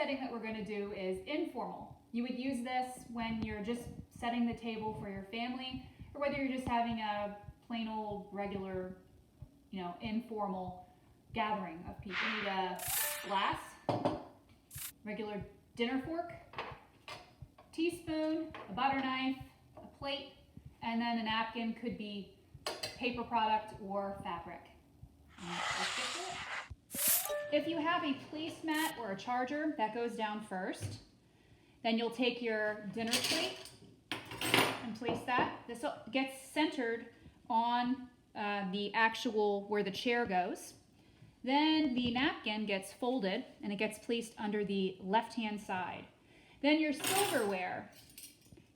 setting that we're going to do is informal. You would use this when you're just setting the table for your family, or whether you're just having a plain old regular, informal gathering of people. You need a glass, regular dinner fork, teaspoon, a butter knife, a plate, and then a napkin. Could be paper product or fabric. If you have a placemat or a charger, that goes down first. Then you'll take your dinner plate and place that. This gets centered on the actual where the chair goes. Then the napkin gets folded and it gets placed under the left-hand side. Then your silverware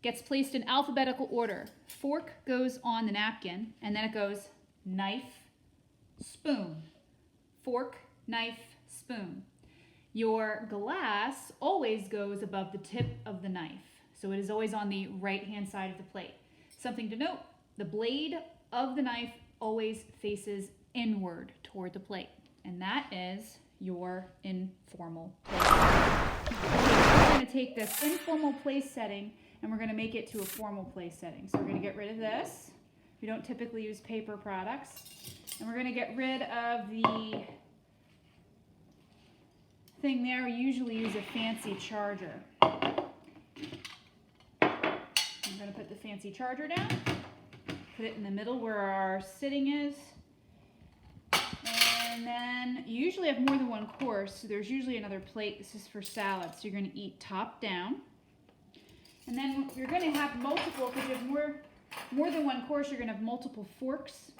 gets placed in alphabetical order. Fork goes on the napkin, and then it goes knife, spoon. Fork, knife, spoon. Your glass always goes above the tip of the knife, so it is always on the right-hand side of the plate. Something to note, the blade of the knife always faces inward toward the plate, and that is your informal place. We're going to take this informal place setting and we're going to make it to a formal place setting. So we're going to get rid of this. We don't typically use paper products. And we're going to get rid of the thing there. We usually use a fancy charger. I'm going to put the fancy charger down. Put it in the middle where our sitting is. And then you usually have more than one course, so there's usually another plate. This is for salad, so you're going to eat top down. And then you're going to have multiple, because you have more than one course, you're going to have multiple forks.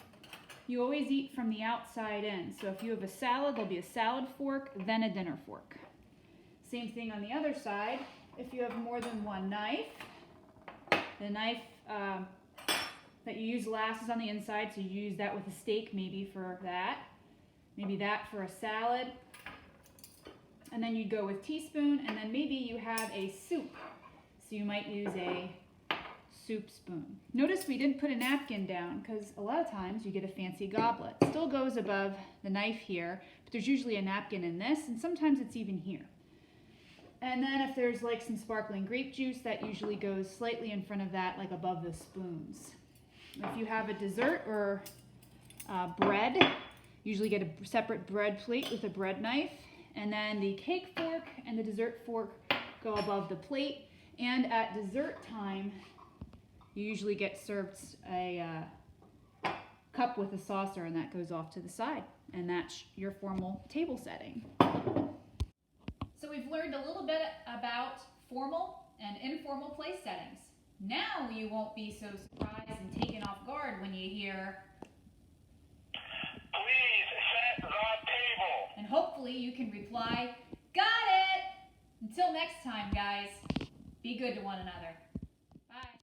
You always eat from the outside in. So if you have a salad, there'll be a salad fork, then a dinner fork. Same thing on the other side. If you have more than one knife, the knife that you use last is on the inside, so you use that with a steak maybe for that. Maybe that for a salad. And then you'd go with teaspoon, and then maybe you have a soup. So you might use a soup spoon. Notice we didn't put a napkin down because a lot of times you get a fancy goblet. It still goes above the knife here, but there's usually a napkin in this, and sometimes it's even here. And then if there's like some sparkling grape juice, that usually goes slightly in front of that, like above the spoons. If you have a dessert or bread, usually get a separate bread plate with a bread knife, and then the cake fork and the dessert fork go above the plate. And at dessert time, you usually get served a cup with a saucer, and that goes off to the side. And that's your formal table setting. So we've learned a little bit about formal and informal place settings. Now you won't be so surprised and taken off guard when you hear, "Please set the table." And hopefully you can reply, "Got it!" Until next time, guys, be good to one another.